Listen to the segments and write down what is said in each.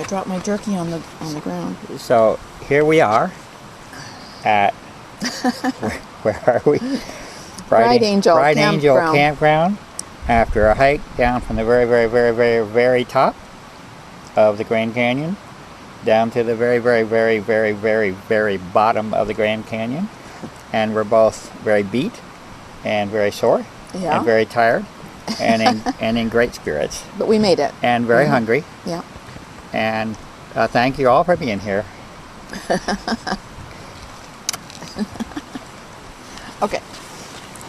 I dropped my jerky on the ground. So here we are at where are we? Bright Angel Campground. After a hike down from the very top of the Grand Canyon down to the very bottom of the Grand Canyon, and we're both very beat and very sore and very tired and in great spirits. But we made it. And very hungry. Yeah. And thank you all for being here. Okay.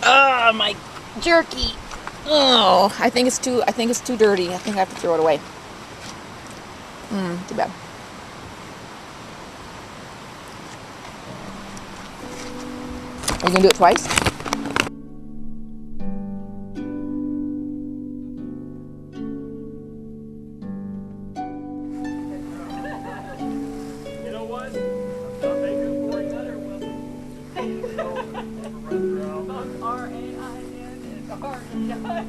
Oh, my jerky. Oh, I think it's too dirty. I think I have to throw it away. Too bad. Are you gonna do it twice? You know what? Not making for another one. R-A-I-N is R-E-I.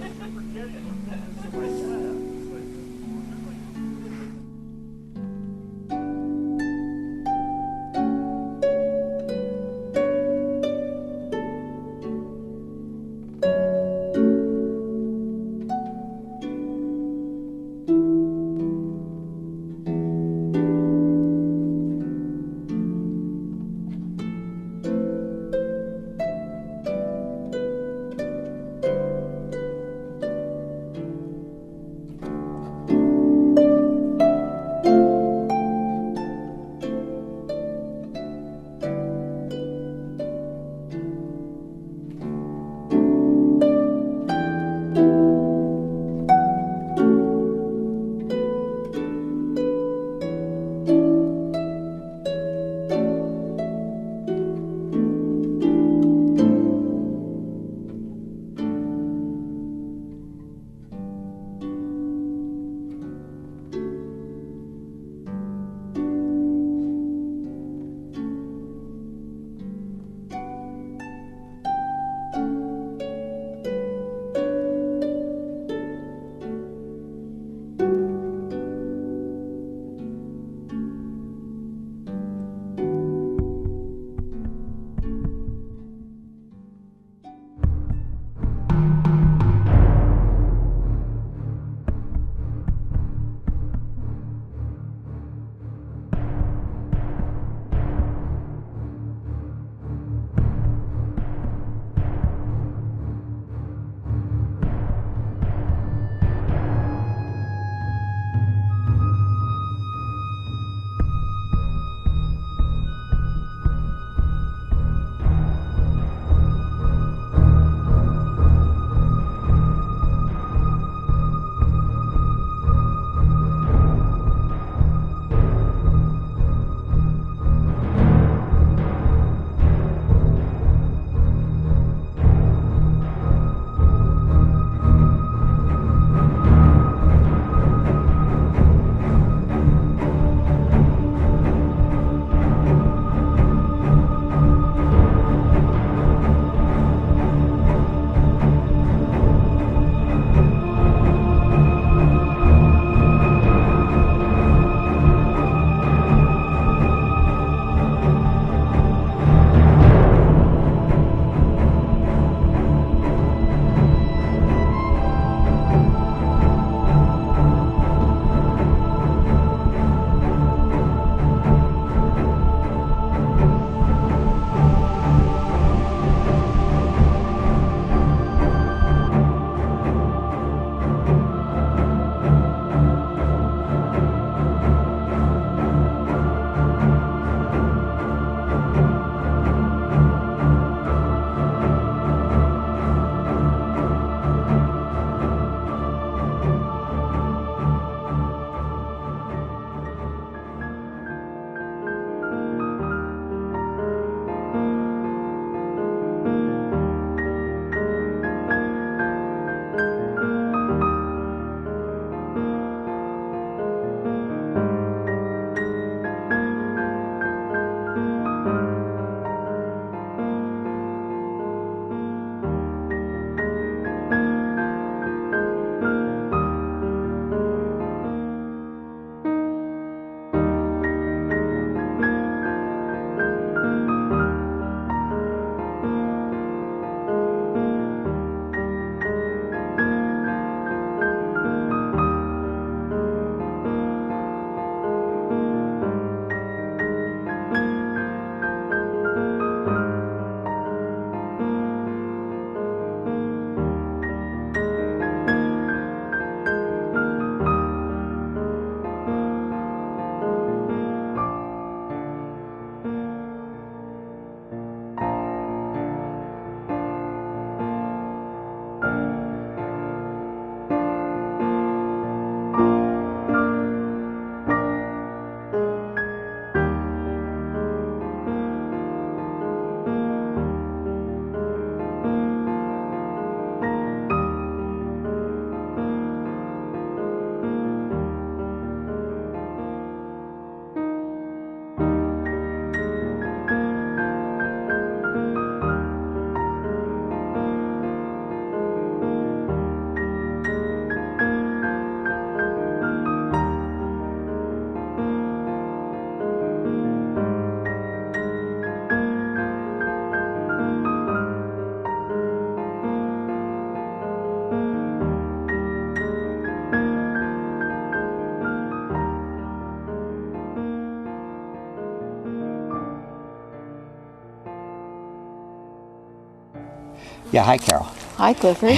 Yeah, hi, Carol. Hi, Clifford.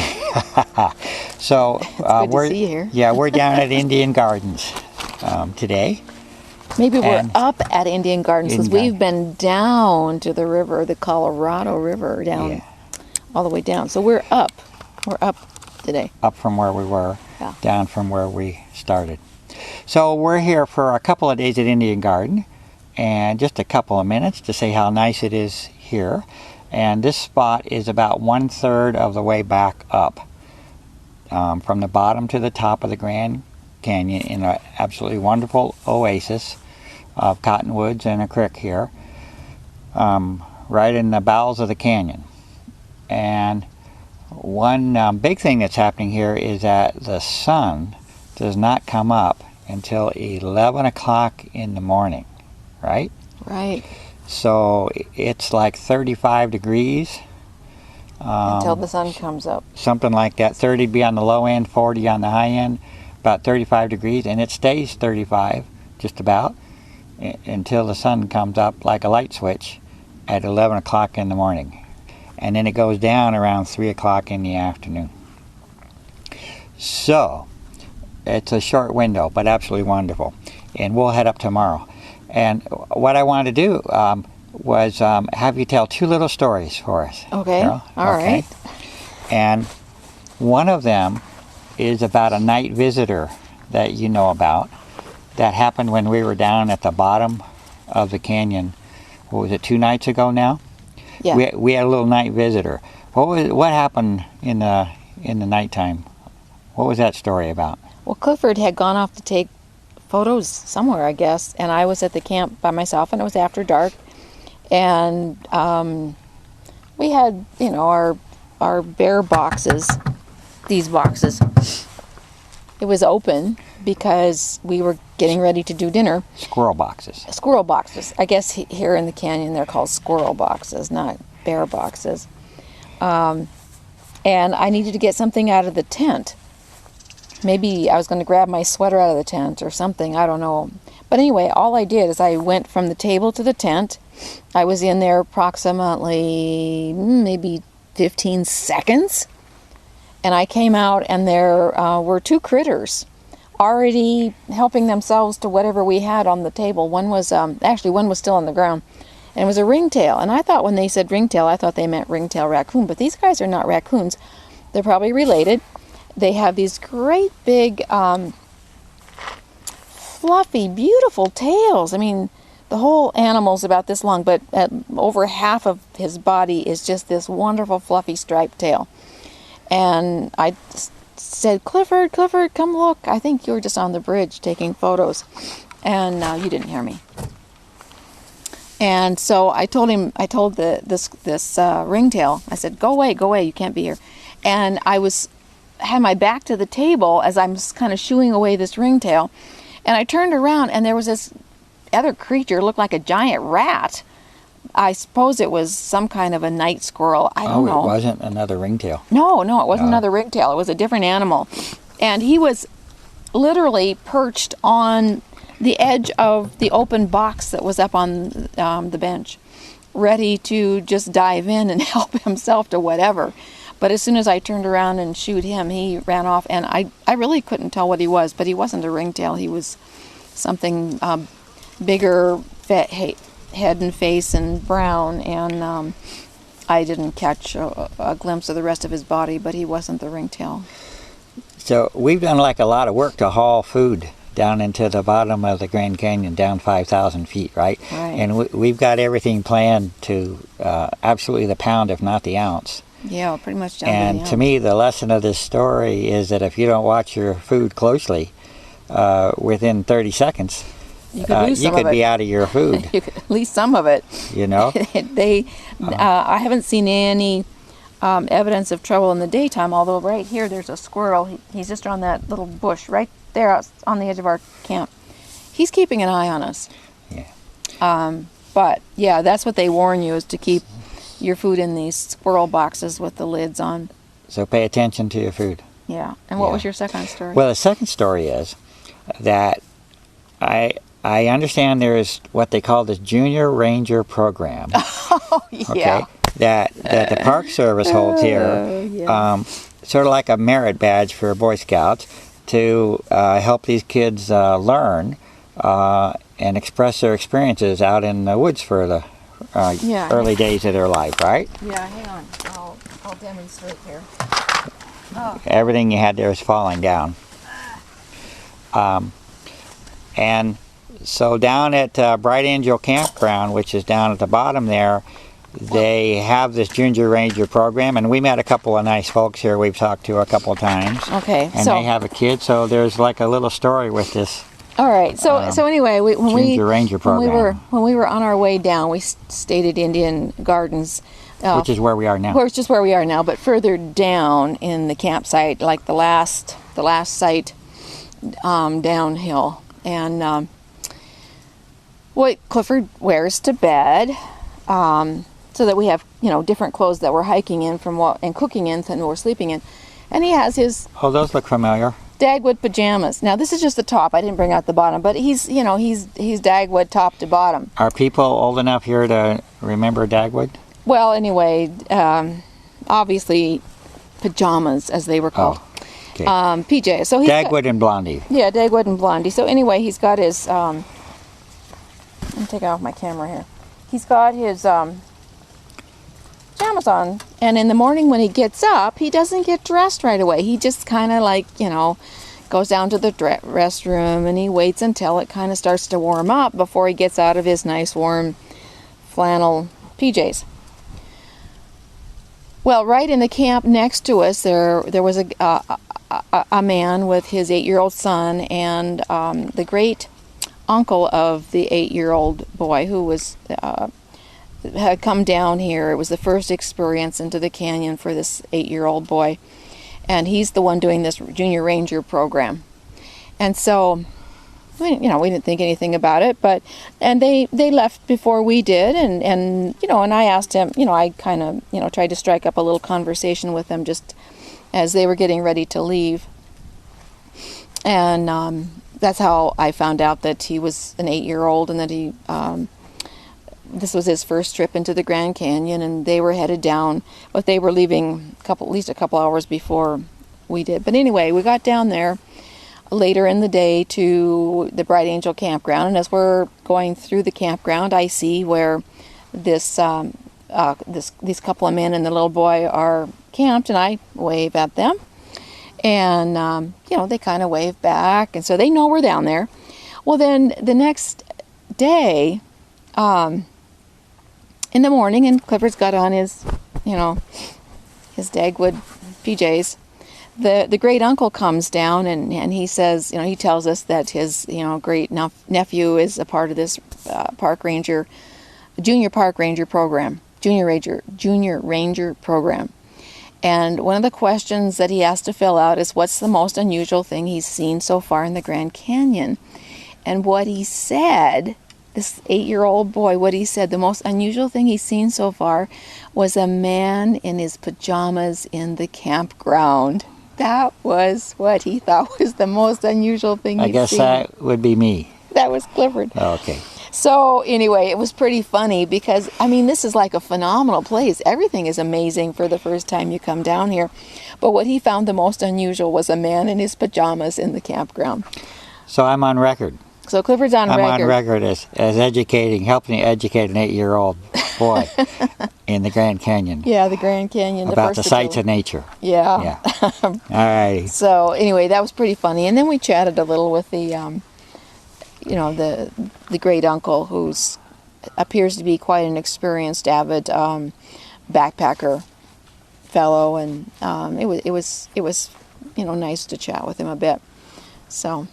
So good to we're see you here. Yeah, we're down at Indian Gardens today. Maybe we're And up at Indian Gardens because Indian we've been down to the river, the Colorado River, down Yeah. all the way down. So we're up. We're up today. Up from where we were, Yeah. down from where we started. So we're here for a couple of days at Indian Garden, and just a couple of minutes to say how nice it is here. And this spot is about 1/3 of the way back up, from the bottom to the top of the Grand Canyon, in an absolutely wonderful oasis of cottonwoods and a creek here, right in the bowels of the canyon. And one big thing that's happening here is that the sun does not come up until 11 o'clock in the morning, right? Right. So it's like 35 degrees. Until the sun comes up. Something like that. 30 be on the low end, 40 on the high end, about 35 degrees, and it stays 35 just about until the sun comes up like a light switch at 11 o'clock in the morning. And then it goes down around 3 o'clock in the afternoon. So it's a short window, but absolutely wonderful. And we'll head up tomorrow. And what I wanted to do was have you tell 2 little stories for us. Okay. Carol? All right. And one of them is about a night visitor that you know about that happened when we were down at the bottom of the canyon. What was it, 2 nights ago now? Yeah. We had a little night visitor. What happened in the nighttime? What was that story about? Well, Clifford had gone off to take photos somewhere, I guess, and I was at the camp by myself, and it was after dark, and we had, our bear boxes, these boxes. It was open because we were getting ready to do dinner. Squirrel boxes. Squirrel boxes. I guess here in the canyon they're called squirrel boxes, not bear boxes. And I needed to get something out of the tent. Maybe I was going to grab my sweater out of the tent or something, I don't know. But anyway, all I did is I went from the table to the tent. I was in there approximately maybe 15 seconds. And I came out, and there were 2 critters already helping themselves to whatever we had on the table. One was, actually one was still on the ground, and it was a ringtail. And I thought when they said ringtail, I thought they meant ringtail raccoon, but these guys are not raccoons. They're probably related. They have these great big, fluffy, beautiful tails. I mean, the whole animal's about this long, but over half of his body is just this wonderful, fluffy, striped tail. And I said, Clifford, come look. I think you were just on the bridge taking photos. And you didn't hear me. And so I told this ringtail, I said, go away, you can't be here. And I had my back to the table as I'm kind of shooing away this ringtail. And I turned around, and there was this other creature, looked like a giant rat. I suppose it was some kind of a night squirrel. I don't know. It wasn't another ringtail. No, it wasn't another ringtail. It was a different animal. And he was literally perched on the edge of the open box that was up on the bench, ready to just dive in and help himself to whatever. But as soon as I turned around and shooed him, he ran off. And I really couldn't tell what he was, but he wasn't a ringtail. He was something bigger, head and face and brown, and I didn't catch a glimpse of the rest of his body, but he wasn't the ringtail. So we've done like a lot of work to haul food down into the bottom of the Grand Canyon, down 5,000 feet, right? Right. And we've got everything planned to absolutely the pound, if not the ounce. Yeah, pretty much down And to me, the lesson of this story is that if you don't watch your food closely, within 30 seconds, you could be out of your food. You could, at least some of it. You know? I haven't seen any evidence of trouble in the daytime, although right here there's a squirrel. He's just on that little bush right there on the edge of our camp. He's keeping an eye on us. Yeah. But yeah, that's what they warn you, is to keep your food in these squirrel boxes with the lids on. So pay attention to your food. Yeah. And what was your second story? Well, the second story is that I understand there is what they call this Junior Ranger program. Oh, yeah. Okay? that the Park Service holds here, yes. sort of like a merit badge for Boy Scouts, to help these kids learn and express their experiences out in the woods for the early days of their life, right? Yeah, hang on. I'll demonstrate here. Everything you had there was falling down. And so down at Bright Angel Campground, which is down at the bottom there, they have this Junior Ranger program, and we met a couple of nice folks here we've talked to a couple of times. Okay, and they have a kid, so there's like a little story with this. All right. So anyway, Junior Ranger program. when we were on our way down, we stayed at Indian Gardens, which is where we are now. Which is where we are now, but further down in the campsite, like the last site downhill, and what Clifford wears to bed, so that we have different clothes that we're hiking in and cooking in than we're sleeping in, and he has his. Oh, those look familiar. Dagwood pajamas. Now this is just the top. I didn't bring out the bottom, but he's Dagwood top to bottom. Are people old enough here to remember Dagwood? Well, anyway, obviously pajamas, as they were called. Oh, okay. PJ. So he's Dagwood and Blondie. Yeah, Dagwood and Blondie. So anyway, he's got his. Let me take off my camera here. He's got his pajamas on, and in the morning when he gets up, he doesn't get dressed right away. He just kind of goes down to the restroom, and he waits until it kind of starts to warm up before he gets out of his nice warm flannel PJs. Well, right in the camp next to us, there was a man with his 8-year-old son and the great uncle of the 8-year-old boy who was had come down here. It was the first experience into the canyon for this 8-year-old boy, and he's the one doing this Junior Ranger program. And so, we didn't think anything about it, and they left before we did, and I asked him, I kind of tried to strike up a little conversation with them just as they were getting ready to leave, and that's how I found out that he was an 8-year-old and that he. This was his first trip into the Grand Canyon, and they were headed down, but they were leaving at least a couple hours before we did. But anyway, we got down there later in the day to the Bright Angel Campground, and as we're going through the campground, I see where these couple of men and the little boy are camped, and I wave at them, and they kind of wave back, and so they know we're down there. Well, then the next day, in the morning, and Clifford's got on his Dagwood PJs. The great uncle comes down and he says, he tells us that his great nephew is a part of this junior park ranger program, junior ranger program. And one of the questions that he has to fill out is, what's the most unusual thing he's seen so far in the Grand Canyon? And what he said, this 8-year-old boy, what he said, the most unusual thing he's seen so far was a man in his pajamas in the campground. That was what he thought was the most unusual thing he'd seen. I guess that would be me. That was Clifford. Oh, okay. So anyway, it was pretty funny because, this is like a phenomenal place. Everything is amazing for the first time you come down here. But what he found the most unusual was a man in his pajamas in the campground. So I'm on record. So Clifford's on record. I'm on record as helping educate an 8-year-old boy in the Grand Canyon. Yeah, the Grand Canyon. About the sights of nature. Yeah. All right. So anyway, that was pretty funny. And then we chatted a little with the great uncle, who's appears to be quite an experienced, avid backpacker fellow, and it was nice to chat with him a bit. So.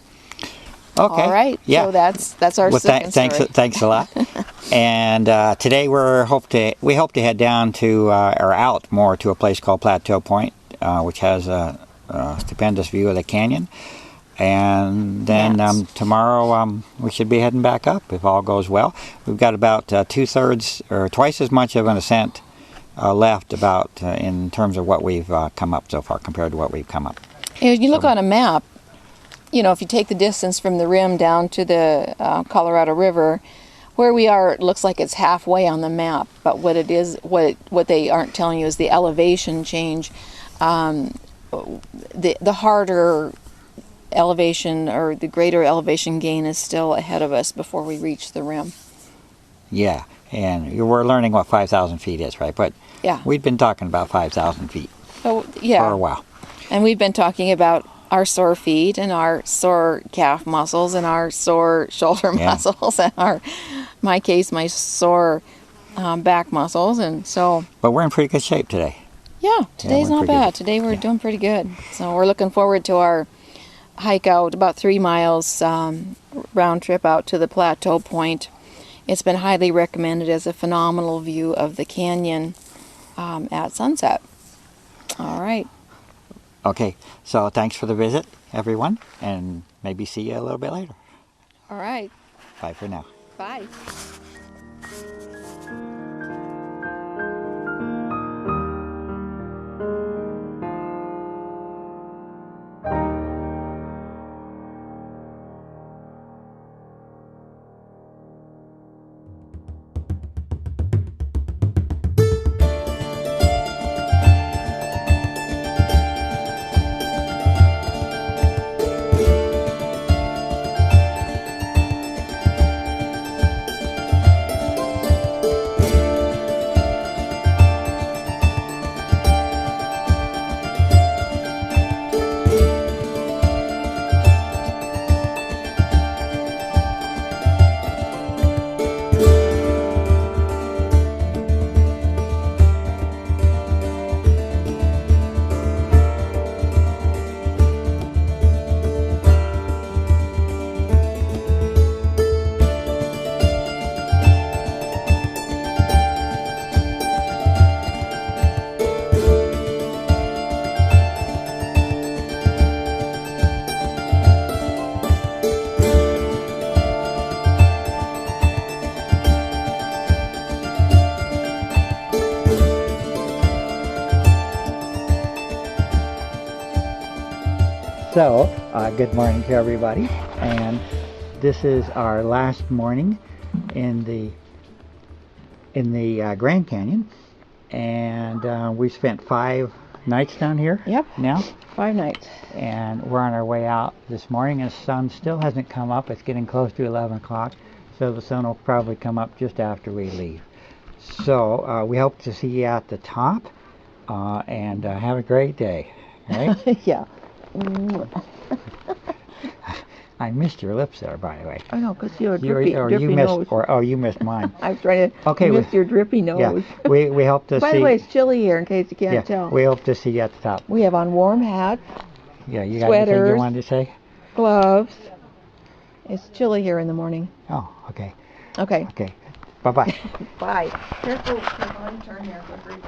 Okay. All right. Yeah. So that's our second story. Thanks a lot. And today we hope to head down to or out more to a place called Plateau Point, which has a stupendous view of the canyon. And then tomorrow we should be heading back up if all goes well. We've got about 2/3 or twice as much of an ascent left in terms of what we've come up so far compared to what we've come up. If you look on a map, if you take the distance from the rim down to the Colorado River, where we are, it looks like it's halfway on the map, but what it is, what they aren't telling you is the elevation change. The harder elevation, or the greater elevation gain, is still ahead of us before we reach the rim. Yeah, and we're learning what 5,000 feet is, right? But Yeah. we've been talking about 5,000 feet So yeah, for a while. and we've been talking about our sore feet and our sore calf muscles and our sore shoulder Yeah. muscles and my sore back muscles, and so But we're in pretty good shape today. yeah, today's we're not pretty bad. good. Today we're Yeah. doing pretty good. So we're looking forward to our hike out, about 3 miles round trip out to the plateau point. It's been highly recommended as a phenomenal view of the canyon at sunset. All right. Okay, so thanks for the visit, everyone, and maybe see you a little bit later. All right. Bye for now. Bye. So, good morning to everybody, and this is our last morning in the Grand Canyon, and we spent 5 nights down here. Yep. Now, 5 nights. and we're on our way out this morning, and the sun still hasn't come up. It's getting close to 11 o'clock, so the sun will probably come up just after we leave. So we hope to see you at the top, and have a great day. Right? Yeah. I missed your lips there, by the way. I know, because you're a You, drippy, or drippy you missed, nose. or you missed mine. I was trying to Okay, miss your drippy nose. Yeah, we hope to By see. the way, it's chilly here, in case you can't yeah, tell. we hope to see you at the top. We have on warm hats, Yeah, you got anything you Sweaters. wanted to say? gloves. It's chilly here in the morning. Oh, okay, Okay. okay. Bye bye. Bye. Careful. Careful. Turn here, Clifford.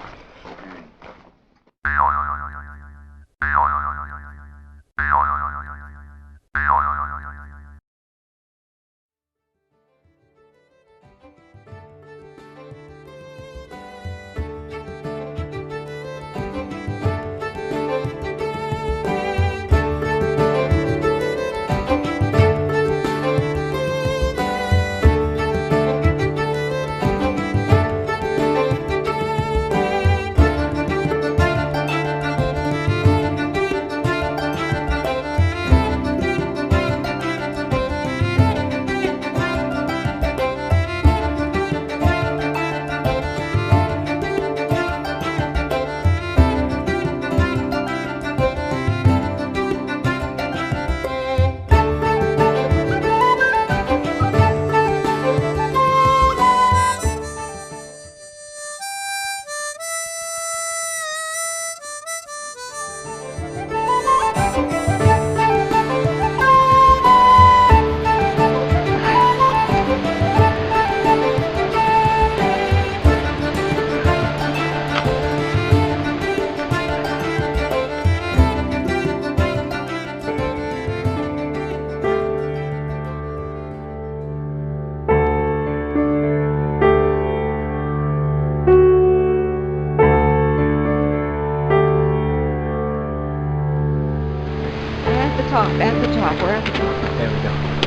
We're at the top. We're at the top. There we go.